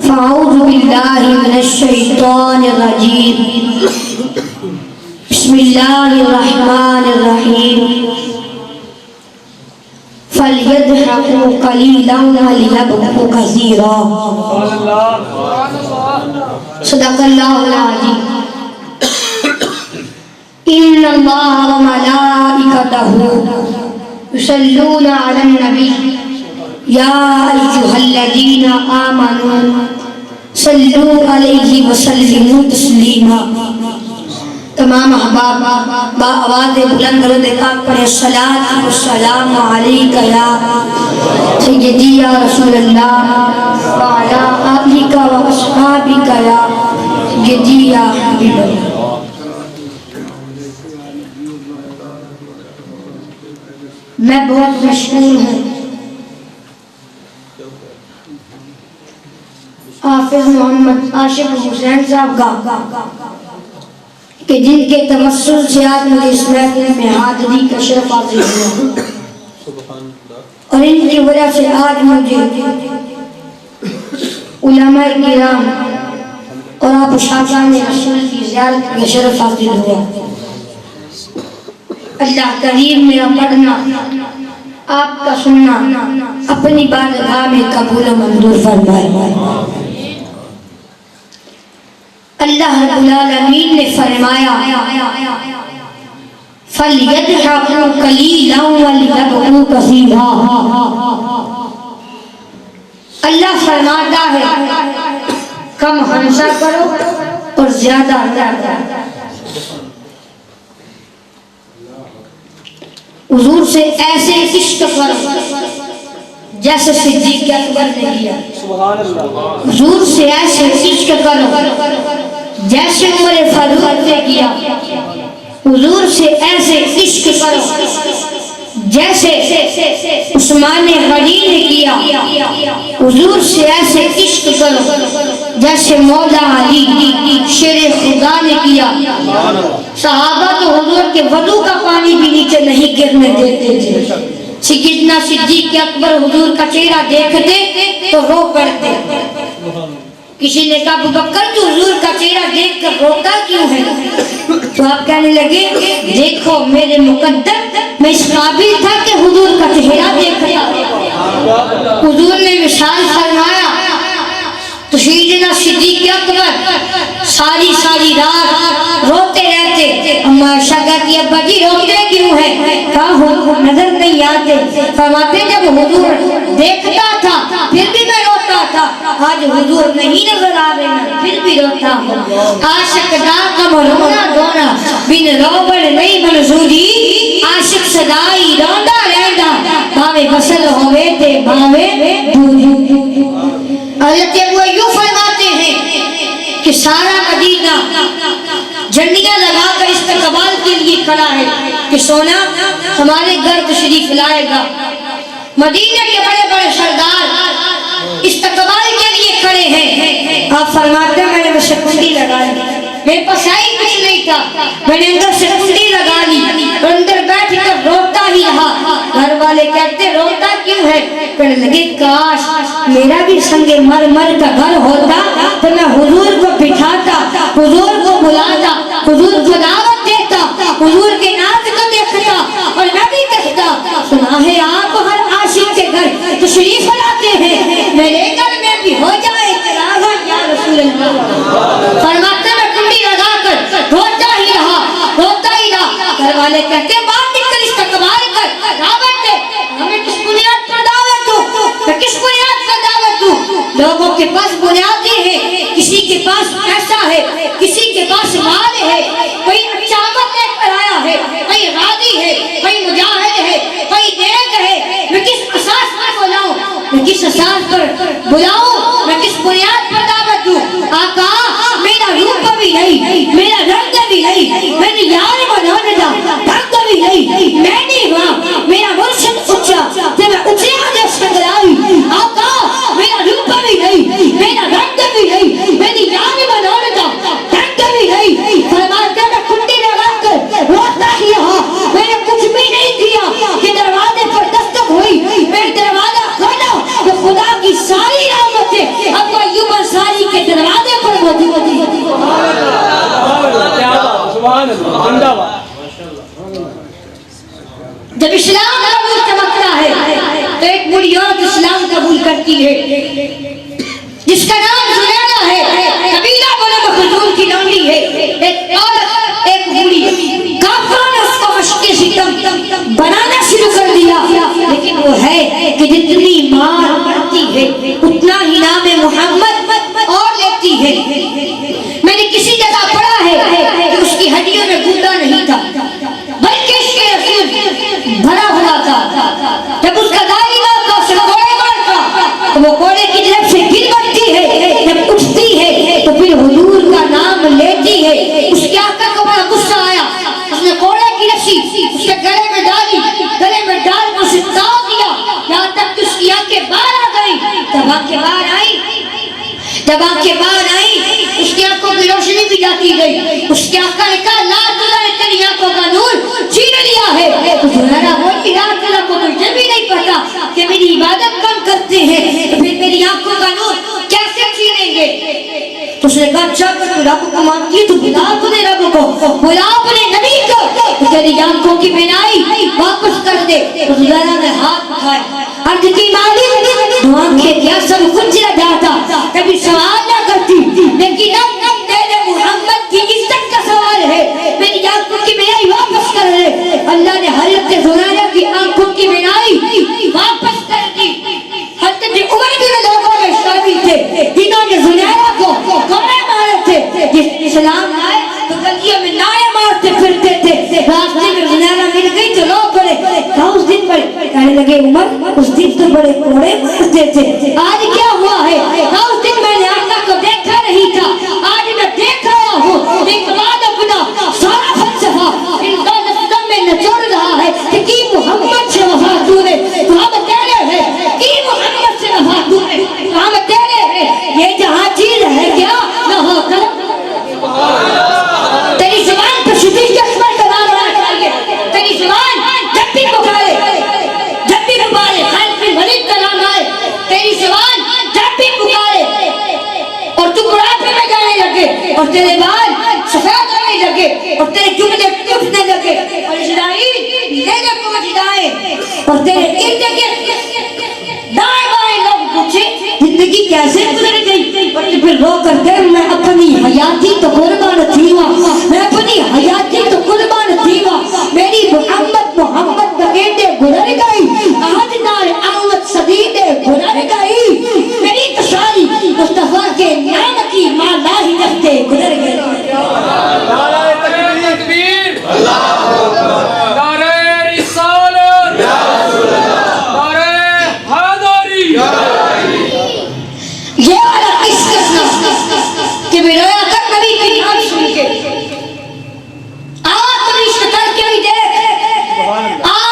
فأعوذ بالله من الشيطان الرجيم بسم الله الرحمن الرحيم فليضحكوا قليلا وليبكوا كثيرا صدق الله العظيم. إن الله وملائكته يصلون على النبي يا أيها الذين آمنوا صلوا عليه وسلموا تسليما. تمام احباب بآواز بلند رد پاک پڑھے الصلاۃ والسلام علیک یا سیدی یا رسول اللہ وعلی آلک و اصحابک یا سیدی یا حبیب اللہ. میں بہت مشغول ہوں حافظ محمد عاشق حسین صاحب کا کہ جن کے توسل سے آج مجھے اس محفل میں حاضری کا شرف حاصل ہوا اور ان کی وجہ سے آج مجھے علماء کرام اور آپ شاہجہاں رسول کی زیارت کا شرف حاصل ہوا. اللہ کریم میرا پڑھنا آپ کا سننا اپنی بارگاہ میں قبول و منظور فرمائے. اللہ رب العالمین نے فرمایا فَلْيَضْحَكُوا قَلِيلًا وَلْيَبْكُوا كَثِيرًا. اللہ فرماتا ہے کم ہنسا کرو اور زیادہ ادا کرو. حضور سے ایسے عشق کرو جیسے صدیق اکبر نے کیا. حضور سے ایسے عشق کرو جیسے عمر فاروق نے کیا. حضور سے ایسے عشق کرو جیسے عثمان غنی نے کیا. حضور سے ایسے عشق کرو جیسے مولا علی شیر خدا نے کیا. صحابہ تو حضور کے وضو کا پانی بھی نیچے نہیں گرنے دیتے تھے. سیدنا صدیق اکبر حضور کا چہرہ دیکھتے تو رو پڑتے. کسی نے کہا ابوبکر تو حضور کا چہرہ دیکھ کر روتا کیوں ہے؟ تو آپ کہنے لگے دیکھو میرے مقدر میں اس قابل تھا کہ حضور کا چہرہ دیکھتا. حضور نے مثال فرمایا تو سیدنا صدیق اکبر ساری رات روتے رہتے. اما عائشہ کہتی ہے ابا جی روتے کیوں ہیں؟ کہا حضور نظر نہیں آتے. فرماتے جب حضور دیکھتا تھا پھر بھی میں روتا تھا. آج حضور نہیں نظر آ رہے ہیں پھر بھی روتا ہوں. عاشق دا کم رونا دونا بن روبڑ نہیں منظوری. عاشق صدائی روندا رہندا بھاوے وصل ہوئے تے بھاوے دوری. حضرت ابو ایوب فرماتے ہیں کہ سارا مدینہ جھنڈیاں لگا کر استقبال کے لیے کھڑا ہے کہ سونا ہمارے گھر تشریف لائے گا. مدینہ کے بڑے بڑے سردار استقبال کے لیے کھڑے ہیں. آپ فرماتے ہیں میں نے بس کنڈی لگا لی. میرے پاس آئی کچھ نہیں تھا. میں نے اندر سے کنڈی لگا لی اور اندر بیٹھ کر روتا ہی رہا. گھر والے کہتے روتا کیوں ہے؟ کہنے لگے کاش میرا بھی سنگ مرمر کا گھر ہوتا تو میں حضور کو بٹھاتا, حضور کو بلاتا, حضور کو دعوت دیتا, حضور کے ناز کو دیکھتا اور میں بھی کہتا سنا ہے آپ ہر عاشق کے گھر تشریف لاتے ہیں میرے گھر میں بھی ہو جائے تراغا یا رسول اللہ. فرماتے میں کنڈی لگا کر روتا ہی رہا. گھر والے کہتے باہر نکل استقبال کر دعوت دے. ہمیں کس بنیاد پر دعوت دوں؟ میں کس بنیاد پر دعوت دوں؟ لوگوں کے پاس بنیادیں ہیں, کسی کے پاس پیسہ ہے, کسی کے پاس مال ہے, کوئی اچھا عمل لے کر آیا ہے, کوئی غازی ہے, کوئی مجاہد ہے, کوئی نیک ہے. میں کس اساس پر بلاؤں؟ میں کس اساس پر بلاؤں؟ میں کس بنیاد پر دعوت دوں؟ آقا میرا روپ بھی نہیں, میرا رنگ بھی نہیں, میری میری یار بنانے دا تھک بھی نہیں میں نہیں ہوا میرا مرشد اچھا تے میں اچھے آدھے سنگلائی آقا میرا روپ بھی نہیں میرا رنگ بھی نہیں میری یار بنانے دا تھک بھی نہیں فرماتے میں کنڈی لگا کر روتا ہی رہا میں نے کچھ بھی نہیں کیا کہ دروازے پر دستک ہوئی میں دروازہ کھولا تو خدا کی ساری رحمتیں ابو ایوب انصاری کے دروازے پر موجود تھی جب اسلام قبول چمکتا ہے تو ایک بڑی عورت اسلام قبول کرتی ہے جس کا نام زلیخا ہے قبیلہ بنو مخزوم کی لونڈی ہے ایک عورت ایک بڑی کافروں نے اس کو مشق ستم بنانا شروع کر دیا لیکن وہ ہے کہ جتنی مار پڑتی ہے اتنا ہی نام محمد اور لیتی ہے میں نے کسی جگہ پڑھا ہے کہ اس کی ہڈیوں میں گودا نہیں تھا بلکہ اس کے رسول بھرا ہوا تھا جب اس کا دائی مار کو اسے کوڑے مارتا تو وہ کوڑے کی طرف سے گر پڑتی ہے جب اٹھتی ہے تو پھر حضور کا نام لیتی ہے اس کے آقا کو بڑا غصہ آیا اس نے کوڑے کی رسی اس کے گلے میں ڈالی گلے میں ڈال کر اسے تاؤ دیا یہاں تک کہ اس کی آنکھیں باہر آ گئی جب آنکھیں باہر آئی اس کی آنکھوں کی روشنی بھی جاتی گئی اس کے آقا نے کہا لا تلا نے تیری آنکھوں کا نور چھین لیا ہے تو زہرا بولی لا تلا کو تجھے بھی نہیں پتا کہ میری عبادت کون کرتے ہیں تو پھر میری آنکھوں کا نور کیسے چھینیں گے تو اس نے کہا اچھا کر تو رب کو مانتی ہے تو بلا اپنے رب کو بلا اپنے نبی کو تو تیری آنکھوں کی بینائی واپس کر دے تو زہرا نے ہاتھ اٹھائے عرض کی مالک دو آنکھیں کیا سب کچھ رہ جاتا کبھی سوال نہ کرتی لیکن اب تیرے محمد کی عزت کا سوال ہے میری آنکھوں کی بینائی واپس کر دے اللہ نے حضرت زلیخا کی آنکھوں کی بینائی واپس کر دی حضرت عمر بھی لوگوں میں شامل تھے جنہوں نے زلیخا کو کوڑے مارے تھے جس اسلام آئے تو گلیوں میں نعرے مارتے پھرتے تھے راستے میں زلیخا مل گئی تو لوگ بڑے اس دن بڑے کہنے لگے عمر اس دن تو بڑے کوڑے مارتے تھے آج کیا ہوا ہے اس دن میں نے آقا کو دیکھا نہیں تھا آج میں دیکھ رہا ہوں ایک بعد اپنا سارا فلسفہ ان دو لفظوں میں نچوڑ رہا ہے کہ کی محمد سے وفا تو نے تو ہم تیرے ہیں کی محمد سے وفا تو نے تو ہم تیرے ہیں یہ جہاں چیز ہے کیا نہ ہو کر تیری زبان پر شدید کے اسمر کلام ہونا چاہیے تیری زبان جب بھی پکارے خالد بن ولید کا نام آئے تیری زبان جب بھی پکارے اور تو بڑھاپے میں جانے لگے اور تیرے بال سفید ہونے لگے اور تیرے جملے ٹوٹنے لگے اور اسرائیل تیرے پہنچ جائے اور تیرے ارد گرد دائیں بائیں لوگ پوچھے زندگی کیسے گزر گئی اور پھر رو کرتے میں اپنی حیاتی تو قربان تھی میں اپنی حیاتی تو قربان تھی میری محمد بغیرے گزر گئی آج نار احمد صدیق گزر گئی میری تشاری مصطفیٰ کے نام کی مالا ہی رکھتے گزر گئی نعرہ تکبیر اللہ اکبر نعرہ رسالت یا رسول اللہ نعرہ حیدری یہ والا عشق کہ میں رویا کر نبی کی نام سن کے آپ عشق کر کے بھی دیکھ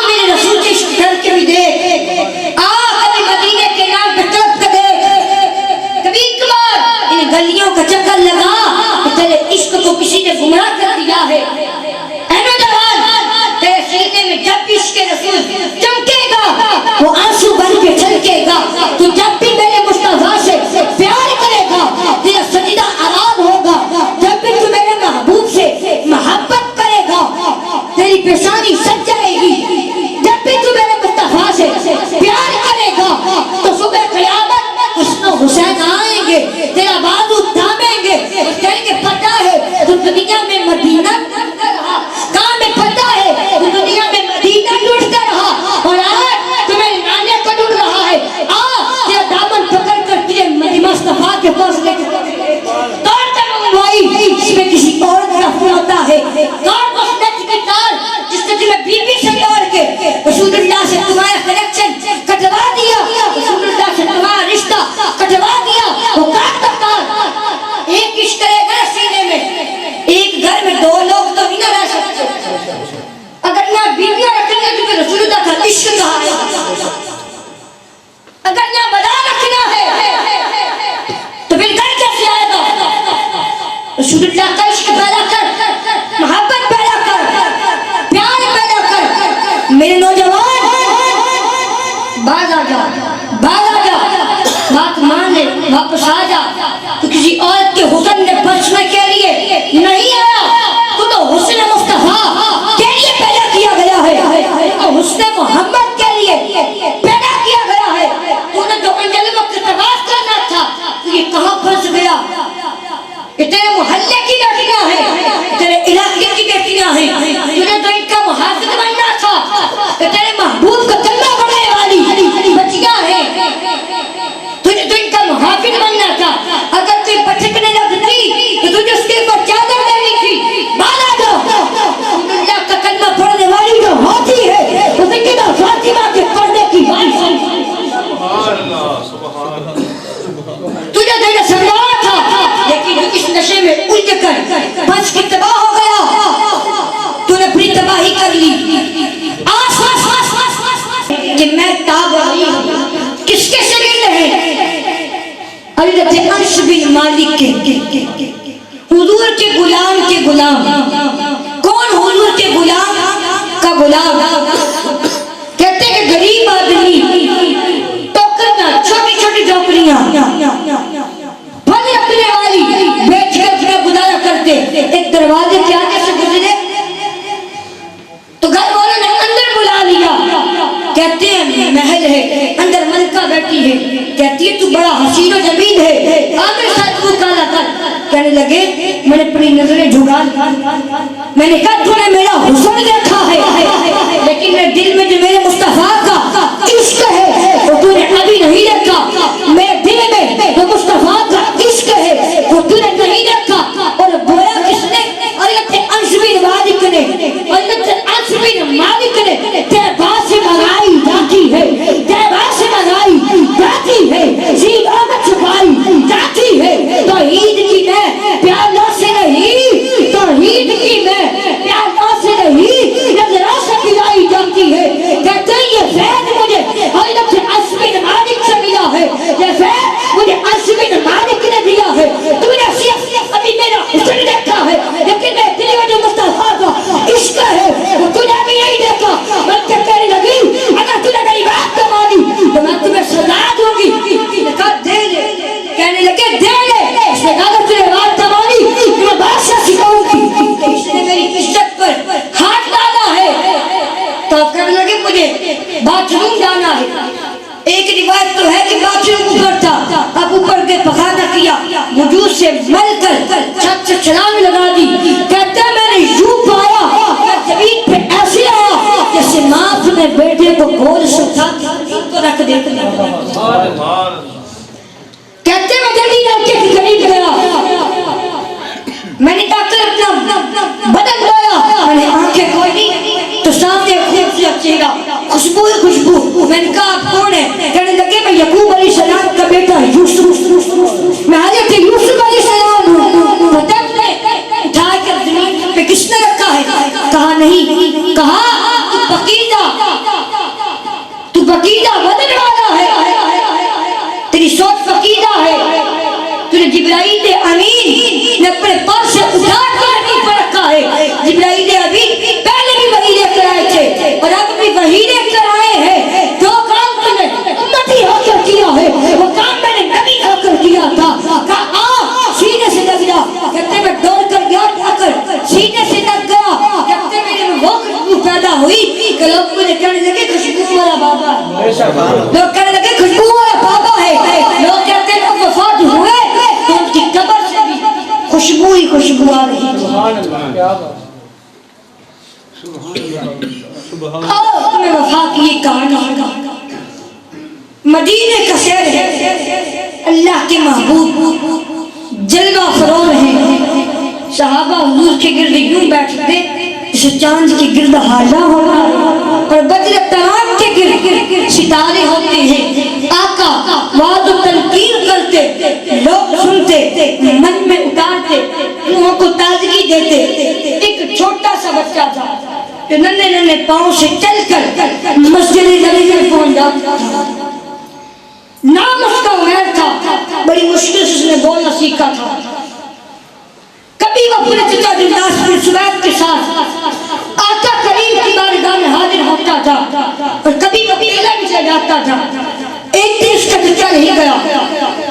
میرے رسول کے عشق کر کے بھی دیکھ کبھی مدینے کے نام پہ تڑپ کے دیکھ کبھی کبھار ان گلیوں کا چکر لگا کہ تیرے عشق کو کسی نے گمراہ کر دیا ہے احمد آباد تیرے سینے میں جب بھی عشق رسول چمکے گا وہ آنسو بن کے چھلکے گا تو جب بھی میرے مصطفیٰ سے پیار کرے گا تیرا سجدہ آرام ہوگا جب بھی تو میرے محبوب سے محبت کرے گا تیری پیشانی سج جائے گی جب بھی تو میرے مصطفیٰ سے پیار کرے گا تو صبح قیامت حسن و حسین آئیں گے تیرا بازو تھامیں گے اور کہیں گے پتہ ہے تو دنیا میں مدینہ لوٹتا رہا کہاں میں پتہ ہے تو دنیا میں مدینہ لوٹتا رہا اور آج تمہیں نانے کو ڈھونڈ رہا ہے تیرا دامن پکڑ کر تجھے مصطفیٰ کے پاس لے کے توڑ تمام بھائی جس میں کسی عورت کا خون ہوتا ہے توڑ اس نچ کی تار جس نے تمہیں بی بی سے توڑ کے رسول اللہ سے تمہارا کنیکشن کٹوا دیا رسول اللہ سے تمہارا رشتہ کٹوا دیا وہ کاٹ میرے نوجوان باز آ جا، باز آ جا، بات مان لے، واپس آ جا. تو کسی عورت کے حسن نے بچنے کے لیے نہیں آیا، تو حسن مصطفیٰ کے لیے پیدا کیا گیا ہے، تو حسن محمد کے لیے پیدا کیا گیا ہے. تو نے جو انجل وقت تلاش کرنا تھا، تو یہ کہاں پھنس گیا؟ یہ تیرے محلے کی بیٹیاں ہیں، تیرے علاقے کی بیٹیاں ہیں. تجھے تو ان کا محافظ بننا تھا، یہ تیرے محبوب کا کلمہ پڑھنے والی بچیاں ہیں. تجھے تو ان کا محافظ بننا تھا. اگر کوئی بچکنے لگتی تو تجھے اس کے اوپر چادر دینی تھی. بالا جو اللہ کا کلمہ پڑھنے والی جو ہوتی ہے، تو سیدہ فاطمہ کے پردے کی بات ہے. تجھے تو یہ سمجھانا تھا، لیکن اس نشے میں الجھ کر بچ کے تباہ ہو گیا. تو نے اپنی تباہی کر لی. آس آس آس آس آس کہ میں تابعی کس کے شریک ہیں؟ حضرت انس بن مالک کے، حضور کے غلام کے غلام. کون حضور کے غلام کا غلام؟ کہتے کہ غریب آدمی ٹوکریاں، چھوٹی چھوٹی ٹوکریاں پھل رکھنے والی بیچ کے اپنا گزارا کرتے. ایک دروازے کے آگے سے گزرے تو گھر والوں نے اندر بلا لیا. کہتے ہیں محل ہے، اندر ملکہ بیٹھی ہے. کہتی ہے تو بڑا حسین و جمیل ہے، آمیر صاحب کو کالا کر. کہنے لگے میں نے اپنی نظریں جھکا لی. میں نے کہا تو نے میرا حسن دیکھا ہے، لیکن میرے دل میں جو میرے مصطفیٰ کا عشق ہے وہ تو نے ابھی نہیں دیکھا. میرے دل میں جو مصطفیٰ کا عشق ہے وہ تو نے نہیں دیکھا. اور گویا کس نے؟ حضرت انس بن مالک نے، حضرت انس بن مالک نے تیبا سے منگائی جاتی ہے، تیبا سے منگائی جاتی ہے، سید آمد چھپائی جاتی ہے. توحید کی میں پیالہ سے نہیں، توحید کی میں پیالہ سے نہیں، نظرہ سے پلائی جاتی ہے. کہتے ہیں یہ فیض مجھے حضرت انس بن مالک سے ملا ہے، یہ فیض مجھے انس بن مالک نے دیا ہے. تو نے صرف ابھی میرا حسن دیکھا ہے، لیکن میں دل میں جو مصطفیٰ کا عشق ہے وہ تو نے ابھی نہیں دیکھا. بلکہ کہنے لگی اگر تو نے میری بات نہ مانی تو میں تمہیں سزا دوں گی. کہا دے لے. کہنے لگے دے لے. اس نے کہا اگر تو نے بات نہ مانی تو میں بادشاہ سکھاؤں گی. اس نے میری عزت پر ہاتھ ڈالا ہے. تو کہنے لگے مجھے باتھ روم جانا ہے. ایک روایت تو ہے کہ باتھ روم اوپر تھا، اب اوپر کے پخانہ کیا، وجود سے مل کر چھت سے چھلانگ لگا دی. کہتا ہے میں نے یوں پایا کہ زمین پہ ایسے آیا جیسے ماں اپنے بیٹے کو گود سے اٹھا کو رکھ دیتی. کہتے میں جلدی لڑکے کے قریب گیا. میں نے ڈاکٹر اپنا بدن دھویا، میں نے آنکھیں کھولی تو سامنے خوبصورت چہرہ، خوشبو خوشبو. میں نے کہا آپ کون ہیں؟ کہنے لگے میں یعقوب علیہ السلام کا بیٹا یوسف، میں حضرت یوسف علیہ السلام ہوں. بدن میں اٹھا کر زمین پہ کس نے رکھا ہے؟ کہا نہیں. کہا تو بقیدہ بدن والا ہے، تیری سوچ فقیدہ ہے. تجھے جبرائیل امین نے اپنے پر سے اٹھا کر زمین پر رکھا ہے. جبرائیل امین پہلے بھی وحی لے کر آئے تھے اور اب بھی وحی لے کر آئے ہیں. جو کام تم نے امتی ہو کر کیا ہے وہ کام میں نے نبی ہو کر کیا تھا. کہا آ سینے سے لگ جا. کہتے میں دوڑ کر گیا، جا کر سینے سے لگ گیا. کہتے میرے میں وہ خوشبو پیدا ہوئی کہ لوگ مجھے کہنے لگے خوشبو والا بابا ہے. لوگ کہنے لگے خوشبو والا بابا ہے. لوگ کہتے ہیں لوگ وفات ہوئے تو ان کی قبر سے بھی خوشبو ہی خوشبو آ رہی ہے. تمہیں وفا کی یہ کہانی مدینے کا شہر ہے، اللہ کے محبوب جلوہ فروغ ہیں. صحابہ حضور کے گرد یوں بیٹھتے جسے چاند کے گرد حاجہ ہونا اور بدر تمام کے گرد ستارے ہوتے ہیں. آقا وعد و تلقین کرتے، لوگ سنتے، من میں اتارتے، روحوں کو تازگی دیتے. ایک چھوٹا سا بچہ تھا جو ننھے ننھے پاؤں سے چل کر مسجد نبوی میں پہنچ جاتا تھا. نام اس کا عمیر تھا. بڑی مشکل سے اس نے بولنا سیکھا تھا. کبھی وہ اپنے چچا دلداس بن سوید کے ساتھ آقا کریم کی بارگاہ میں حاضر ہوتا تھا اور کبھی کبھی اکیلا بھی چلا جاتا تھا. ایک دن اس کا بچہ نہیں گیا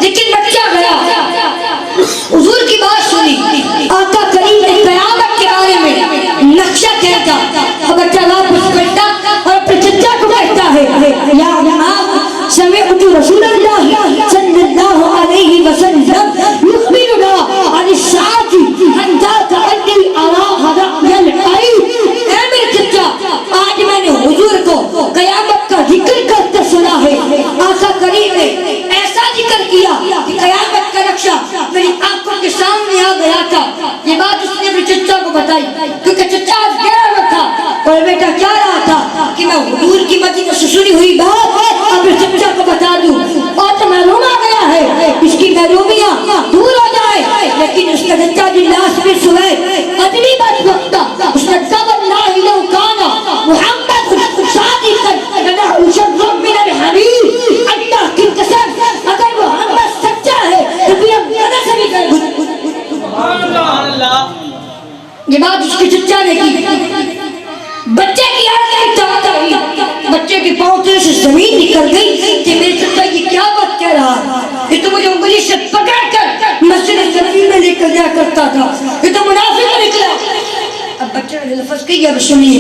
لیکن بچہ گیا. حضور کی بات سنی. آقا کریم نے قیامت کے بارے میں نقشہ کہتا اور بچہ واپس پلٹا اور اپنے چچا کو کہتا ہے یا امام سمعت رسول اللہ صلی اللہ علیہ وسلم یخبرنا عن الساعة ان ذاك الذي اراها رأي العين. اے میرے چچا آج میں نے حضور کو قیامت کا ذکر کرتے سنا ہے. آقا کریم نے ایسا ذکر کیا کہ قیامت کا نقشہ میری آنکھوں کے سامنے آ گیا تھا. یہ بات اس نے اپنے چچا کو بتائی کیونکہ چچا آج گیا ہوا تھا اور بیٹا کیا رہا تھا کہ میں حضور کی مدینہ سے سنی ہوئی بات اپنے چچا کو بتا دوں. اور تو معلوم آ گیا ہے اس کی محرومیاں دور ہو جائے. لیکن اس کا چچا جو لاش میں سوئے ادبی بات وقتا اس نے کب اللہ لو کانا محمد صادقا لنحو شر من الحریر. اللہ کی قسم اگر محمد سچا ہے تو پھر ہم زیادہ سے بھی کریں. یہ بات اس کے چچا نے کی. بچے کی حالت چاہتا ہی بچے کے پاؤں سے زمین نکل گئی کہ میرے چچا یہ کیا بات کہہ رہا ہے. یہ تو مجھے انگلی سے پکڑ کر مسجد نبوی میں لے کر جایا کرتا تھا. یہ تو منافق نکلا. اب بچے نے لفظ کہی اب سنیے.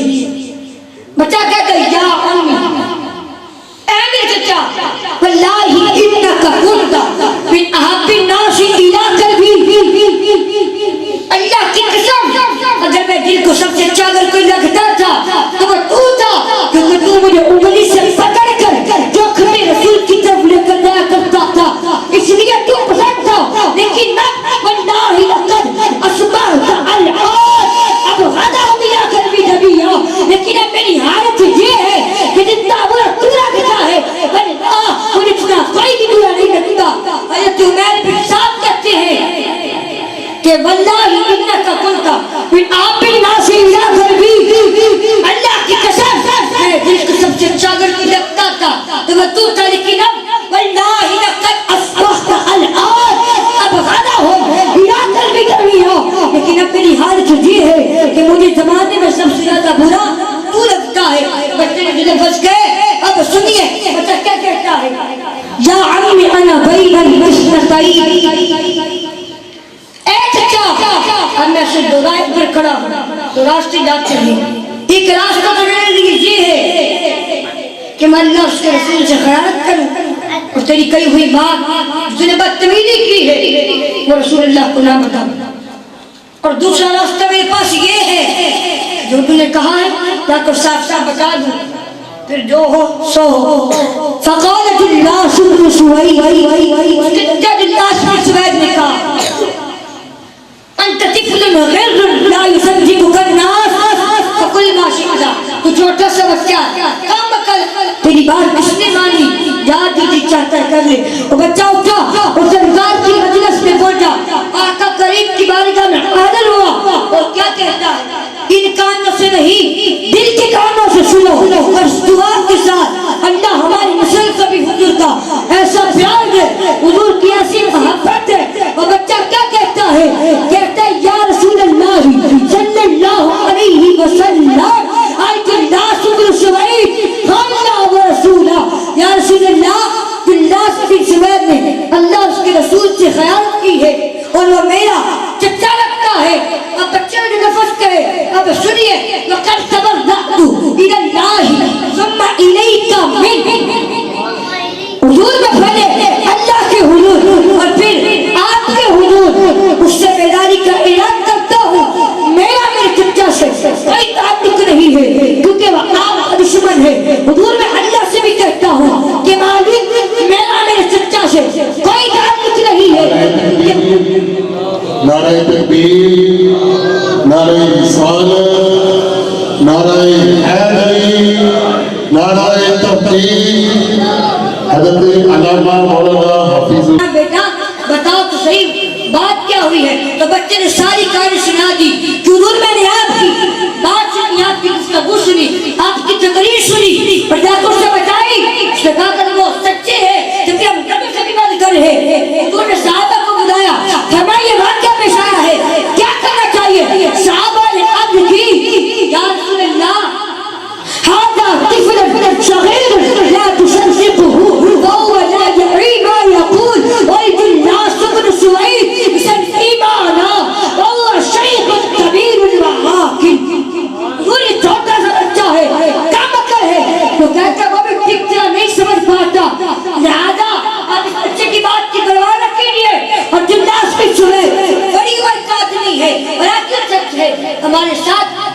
بچہ کہتا ہے یا امی اے میرے چچا واللہ انکا کنتا من احب الناس الی قلبی. اللہ کی قسم اگر میں دل کو سب سے اچھا اگر کوئی لگتا تھا تو وہ تو تھا کیونکہ تو مجھے انگلی سے پکڑ کر جو کھڑے رسول کی طرف لے کر جایا کرتا تھا اس لیے تو پسند تھا. لیکن میں واللہ لقد اصبحت الآن اب غدا الی قلبی نبیہ. لیکن اب میری حالت یہ ہے کہ جتنا برا تو لگتا ہے مجھے اتنا کوئی بھی برا نہیں لگتا. حضرت عمر بن سعد کہتے ہیں کہ واللہ انکا کنتا من احب الناس الی قلبی. اللہ کی قسم میرے دل کو سب سے اچھا اگر کوئی لگتا تھا تو وہ تو تھا. لیکن اب واللہ لقد اصبحت الآن اب غدا ہو الی قلبی نبیہ. لیکن اب میری حالت یہ ہے کہ مجھے زمانے میں سب سے زیادہ برا تو لگتا ہے. بچے نے جو لفظ کہے اب سنیے بچہ کیا کہتا ہے یا عمی انا بین المشرقین. اے چچا اب میں سے دو رائے پر کھڑا ہوں دو راستے جاتے ہیں. ایک راستہ تو میرے لیے یہ ہے کہ میں اللہ اس کے رسول سے خیانت کروں اور تیری کہی ہوئی بات جس نے بدتمیزی کی ہے وہ رسول اللہ کو نہ بتا. اور دوسرا راستہ میرے پاس یہ ہے جو تم نے کہا ہے یا تو صاف صاف بتا دوں پھر جو ہو سو ہو. فقالت الناس بن سوید الناس بن سوید نے کہا انت طفل غر لا يصدقك الناس فقل ما شئت. تو چھوٹا سا بچہ کام کر تیری بات کس نے مانی جا جو جی چاہتا ہے کر لے. وہ بچہ اٹھا اور سرکار کی مجلس میں پہنچا. آقا کریم کی بارگاہ میں حاضر ہوا اور کیا کہتا ہے ان کانوں سے نہیں دل کے کانوں سے سنو اور دعا کے ساتھ اللہ ہماری نسل کا بھی حضور کا ایسا پیار دے حضور کی ایسی محبت ہے. وہ بچہ کیا کہتا ہے کہتا ہے یا رسول اللہ صلی اللہ علیہ وسلم آیت اللہ سبر سوید اللہ و رسولہ. یا رسول اللہ اللہ بن سوید نے اللہ اس کے رسول سے خیانت کی ہے اور وہ میرا چچا لگتا ہے. اب بچے نے لفظ کہے اب سنیے وَقَدْ تَبَرَّأْتُ إِلَى اللَّهِ ثُمَّ إِلَيْكَ مِنْ. حضور میں پھلے اللہ کے حضور اور پھر آپ کے حضور اس سے بیداری کا اعلان کرتا ہوں. میرا میرے چچا سے کوئی تعلق نہیں ہے کیونکہ وہ آپ کا دشمن ہے. حضور میں اللہ سے بھی کہتا ہوں کہ مالک میرا میرے چچا سے کوئی تعلق نہیں ہے. نعرہ تکبیر نعرہ رسالت نعرہ حیدری نعرہ تحقیق حضرت علامہ مولانا حافظ. بیٹا بتاؤ تو صحیح بات کیا ہوئی ہے. تو بچے نے ساری کہانی سنا دی کہ حضور میں نے آپ کی بات سنی آپ کی گفتگو سنی آپ کی تقریر سنی اور ڈاکٹر سے بتائی اس نے کہا کہ وہ سچے ہیں جبکہ ہم کبھی سے بھی بات کر رہے ہیں. حضور نے صحابہ کو بلایا فرمایا واقعہ پیش آیا ہے کیا کرنا چاہیے. صحابہ نے عرض کی یا رسول اللہ هذا طفل